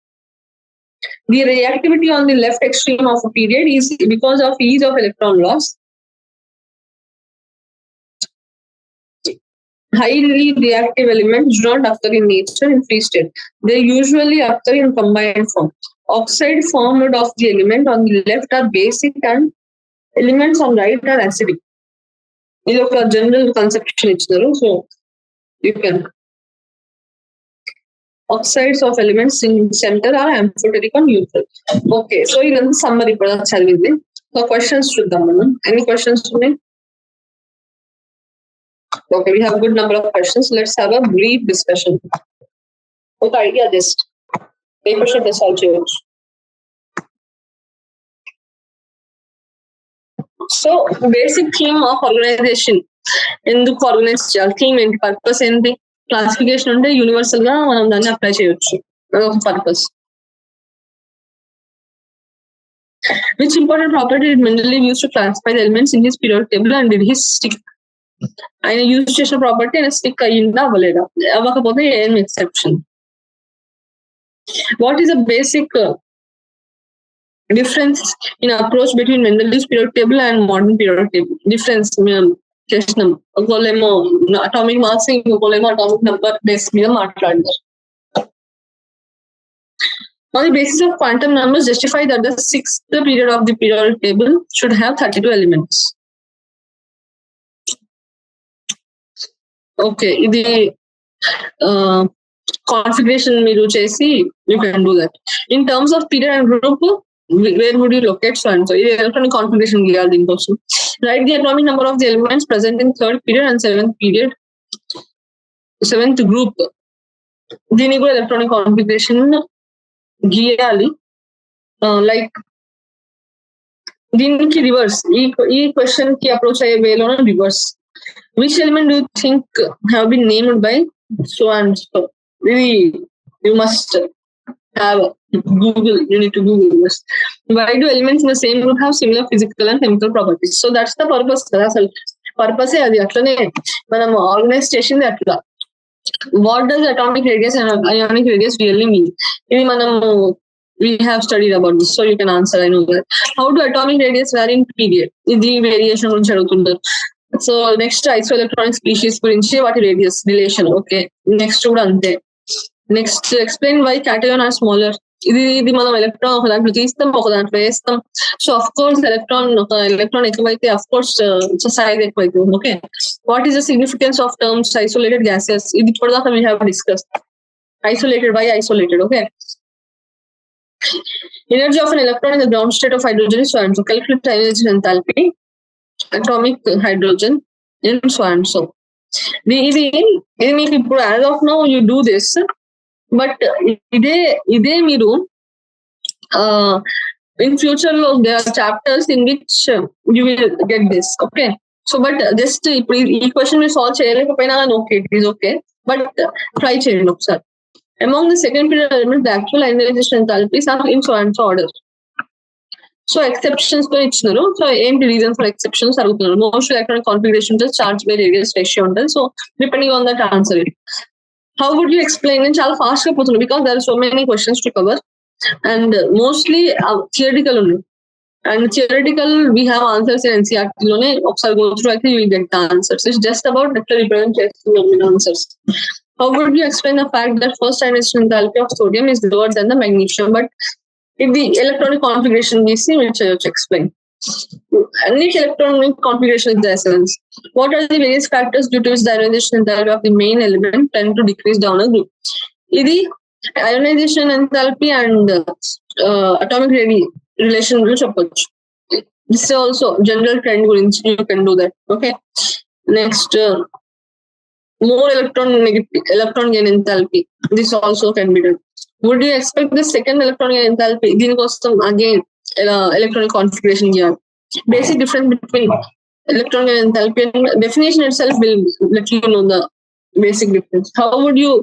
The reactivity on the left extreme of a period is because of ease of electron loss. Highly reactive elements do not occur in nature in free state. They usually occur in combined form. Oxide formed of the element on the left are basic and elements on right are acidic. This is a general conception. So you can. Oxides of elements in center are amphoteric or neutral. Okay, so this is the summary. So questions to them. Any questions to me? Okay, we have a good number of questions. Let's have a brief discussion. Okay, idea this. Paper should decide change. So basic theme of organization. ఎందుకు organise చేయాలి, theme ఏంటి, purpose ఏంటి, classification ఉంటే universal గా మనం దాన్ని apply చేయొచ్చు, అదొక purpose. Which important property did Mendeleev use to classify the elements in his periodic table and did he stick ఆయన యూజ్ చేసిన ప్రాపర్టీ ఆయన స్టిక్ అయ్యిందా అవ్వలేదా, అవ్వకపోతే ఏం exception. What is the basic difference in approach between Mendeleev's periodic table and modern periodic table? Difference చేసినాం. ఒకళ్ళేమో atomic mass, ఇంకొకళ్ళేమో అటామిక్ నెంబర్ బేస్ మీద మాట్లాడారు. On the basis of quantum numbers, justify that the sixth period of the periodic table should have 32 elements. Okay, ఇది configuration మీరు చేసి you can do that. In terms of period and group, where would you locate so and so? ఇది electronic configuration గీయాలి దీనికోసం. Write the atomic number of the elements present in third period and seventh group. దీనికి కూడా electronic configuration గీయాలి. Like దీనికి reverse, ఈ question కి approach అయ్యే వేలోనే reverse. Which element do you think have been named by so and so? Really, you must have Google. You need to Google this. Why do elements in the same group have similar physical and chemical properties? So that's the purpose. అసలు పర్పసే అది. అట్లనే మనం organise చేసింది అట్లా. What does atomic radius and ionic radius really mean? ఇది మనము we have studied about this, so you can answer. I know that. How do atomic radius vary in period? ఇది variation గురించి అడుగుతుంటారు. సో నెక్స్ట్ ఐసోఎలక్ట్రానిక్ స్పీషీస్ గురించి వాటి radius relation. Okay, next కూడా అంతే. Next explain why cation are smaller. ఇది మనం electron ఒక దాంట్లో తీస్తాం, ఒక దాంట్లో వేస్తాం. సో అఫ్ కోర్స్ ఎలక్ట్రాన్ ఎక్కువైతే అఫ్ కోర్స్ సైజ్ ఎక్కువైతుంది. Okay, what is the significance of terms isolated gases? ఇది ఇప్పటిదాకా we have discuss. Isolated, why isolated? Okay, energy of an electron in the ground state of hydrogen is so and so. Calculate ionization enthalpy, atomic hydrogen in so and so. ఇది మీకు ఇప్పుడు as of now you do this, but ఇదే మీరు in future లో they are chapters in which you will get this. Okay, so but just ఇప్పుడు ఈ question మీరు solve చేయలేకపోయినా okay, it is okay, but try చేయండి ఒకసారి. Among the second period elements, the actual ionization enthalpies are in so and so order. So exceptions తో ఇచ్చినారు. So ఏంటి reason for exceptions అడుగుతున్నారు. Most electronic configuration charge by radius ratio ఉంటుంది. So depending on that answer it. How would you explain? నేను చాలా fast గా పోతున్నాను because there are so many questions to cover and mostly theoretical ఉన్నాయి. And theoretical we have answers in NCERT లోనే. ఒకసారి go through అయితే you will get the answers. It's just about ఎట్లా represent చేస్తున్నాం answers. How would you explain the fact that first ionization enthalpy of sodium is lower than the magnesium? But if the electronic configuration we see, which I will explain. Each electronic configuration is the essence. What are the various factors due to which the ionization enthalpy of the main element tend to decrease down a group? This ionization enthalpy and atomic relation will approach. This is also general trend. You can do that. Okay. Next. More electron gain enthalpy. This also can be done. Would you expect the second electron gain enthalpy? దీనికోసం again electronic configuration here. Basic difference between electron gain enthalpy and definition itself will let you know the basic difference. How would you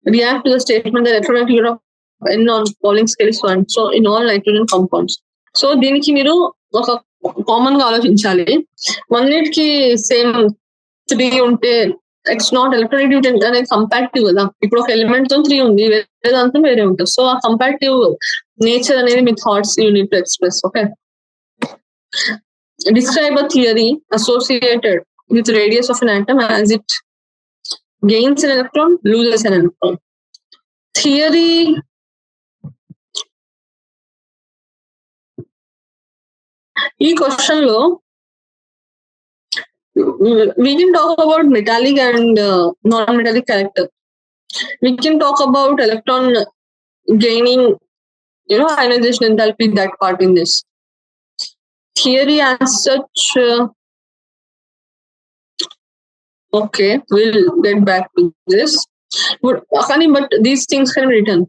react to the statement that electron activity of N on Pauling scale is 1? So in all nitrogen compounds. So దీనికి మీరు ఒక common గా ఆలోచించాలి. వన్నిటికి same 3 ఉంటే it's not electronegativity అనేది comparative కదా. ఇప్పుడు ఒక ఎలిమెంట్ తో 3 ఉంది, వేరే దాంతో వేరే ఉంటుంది. సో ఆ కంపారిటివ్ నేచర్ అనేది మీ thoughts you need to express. Okay, describe a theory associated with radius of an atom as it gains an electron, loses an electron. Theory ఈ క్వశ్చన్ లో we can talk about metallic and non-metallic character. We can talk about electron gaining, ionization enthalpy, that part in this. Theory as such, okay, we'll get back to this. But these things can be written.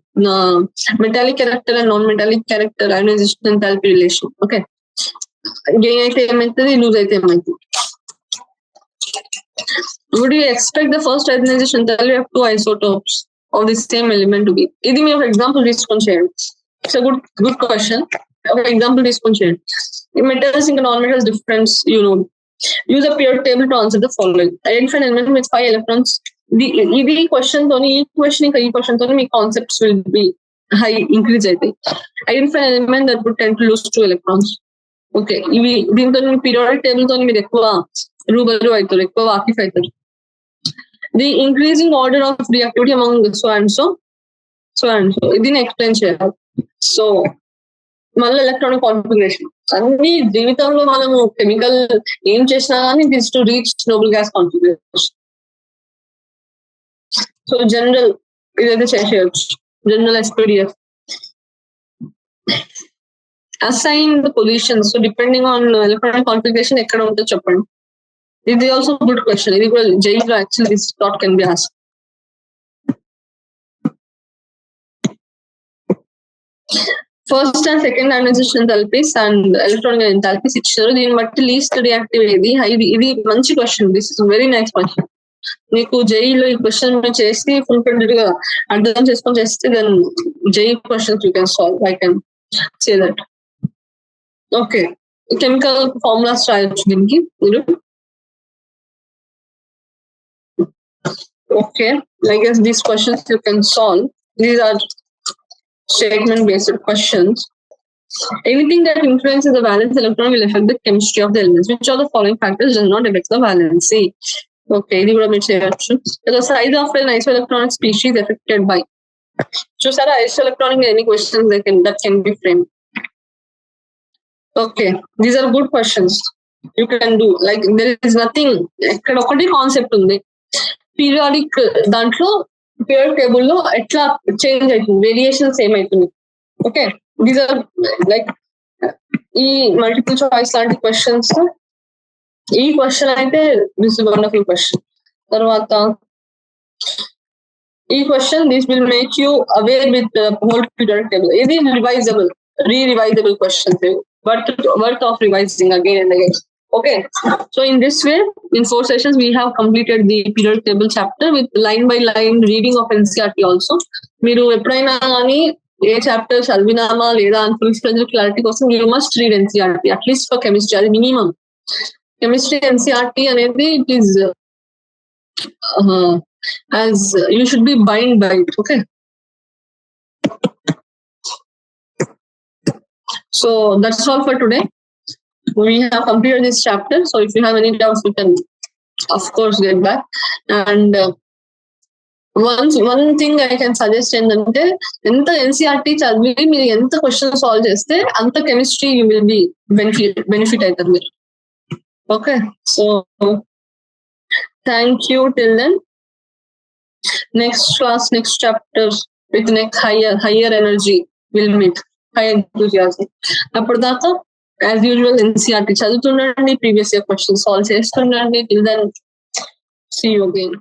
Metallic character and non-metallic character, ionization enthalpy relation. Okay. Gain అయితే ఏమైతుంది, loose అయితే ఏమైతుంది. Would you expect the first ionization enthalpy of 2 isotopes of the same element to be? ఇది మీరు ఒక example తీసుకొని చేయండి. It's good question. ఒక ఎగ్జాంపుల్ తీసుకొని చేయండి. మెటల్స్ ఇంకా non metals difference use a periodic table to answer the following. Identify an element with 5 electrons. ఇది క్వశ్చన్ తోని ఈ క్వశ్చన్ ఇంకా ఈ క్వశ్చన్ తోని మీ concepts will be high increase అవుతాయి. Identify an element that would tend to lose 2 electrons. Okay, ఇవి దీంతో పీరియాడిక్ టేబుల్ తో మీరు ఎక్కువ రూబరు అవుతారు, ఎక్కువ వాకిఫ్ అవుతారు. The increasing order of reactivity among so and so దీన్ని ఎక్స్ప్లెయిన్ చేయాలి. సో మళ్ళీ ఎలక్ట్రానిక్ కాన్ఫిగరేషన్ అన్ని జీవితంలో మనము కెమికల్ ఏం చేసినా కానీ this to reach noble gas configuration. So general ఇదైతే చేసేయచ్చు, general SPDF. Assign the position, so depending on electronic configuration ఎక్కడ ఉంటుందో చెప్పండి. ఇది ఆల్సో గుడ్ క్వశ్చన్, ఇది కూడా జైలో actually this thought can be asked. First and second ionisation enthalpies and electronic enthalpies ఇచ్చారు. దీన్ని బట్టి లీస్ట్ రియాక్టివ్ ఏది, ఇది మంచి question. This is very nice question. మీకు జైలో ఈ క్వశ్చన్ చేసి ఫుల్ ప్రింటెడ్ గా అర్థం చేసుకొని చేస్తే then JEE questions you can solve. I can say that. Okay, chemical formulas రాయొచ్చు దీనికి మీరు. Okay, I guess these questions you can solve. These are statement based questions. Anything that influences the valence electron will affect the chemistry of the elements. Which of the following factors does not affect the valency? Okay, ఇది కూడా మీరు చేయొచ్చు. The size of an isoelectronic species affected by. చూసారా, isoelectronic any questions that can be framed. Okay, these are good questions. You can do like there is nothing. ఇక్కడ ఒకటి concept ఉంది. Periodic దాంట్లో periodic table లో ఎట్లా change అవుతుంది, variations ఏమవుతుంది. Okay, these are like ఈ మల్టిపుల్ చాయిస్ లాంటి క్వశ్చన్స్. ఈ క్వశ్చన్ అయితే దిస్ ఇస్ వండర్ఫుల్ క్వశ్చన్. తర్వాత ఈ question this will make you aware with whole periodic table. ఇది రివైజబుల్, రివైజబుల్ questions, worth of revising again and again. Okay, so in this way, in 4 sessions, we have completed the periodic table chapter with line by line reading of NCERT also. మీరు ఎప్పుడైనా కానీ ఏ chapter చదివినామా లేదా అని full fledged clarity కోసం you must read NCERT, at least for chemistry. అది minimum. Chemistry NCERT అనేది it is as you should be bind by it. Okay, so that's all for today. We have completed this chapter, so if you have any doubts you can of course get back. And one thing I can suggest ఏంటంటే ఎంత NCERT చదివి మీరు ఎంత question solve చేస్తే అంత chemistry you will be benefit అవుతారు మీరు. Okay, so thank you. Till then next class, next chapters with next higher energy will meet, high enthusiasm. అప్పటిదాకా యాజ్ యూజువల్ NCERT చదువుతుండండి, ప్రీవియస్ ఇయర్ క్వశ్చన్స్ సాల్వ్ చేస్తుండండి. Till then see you again.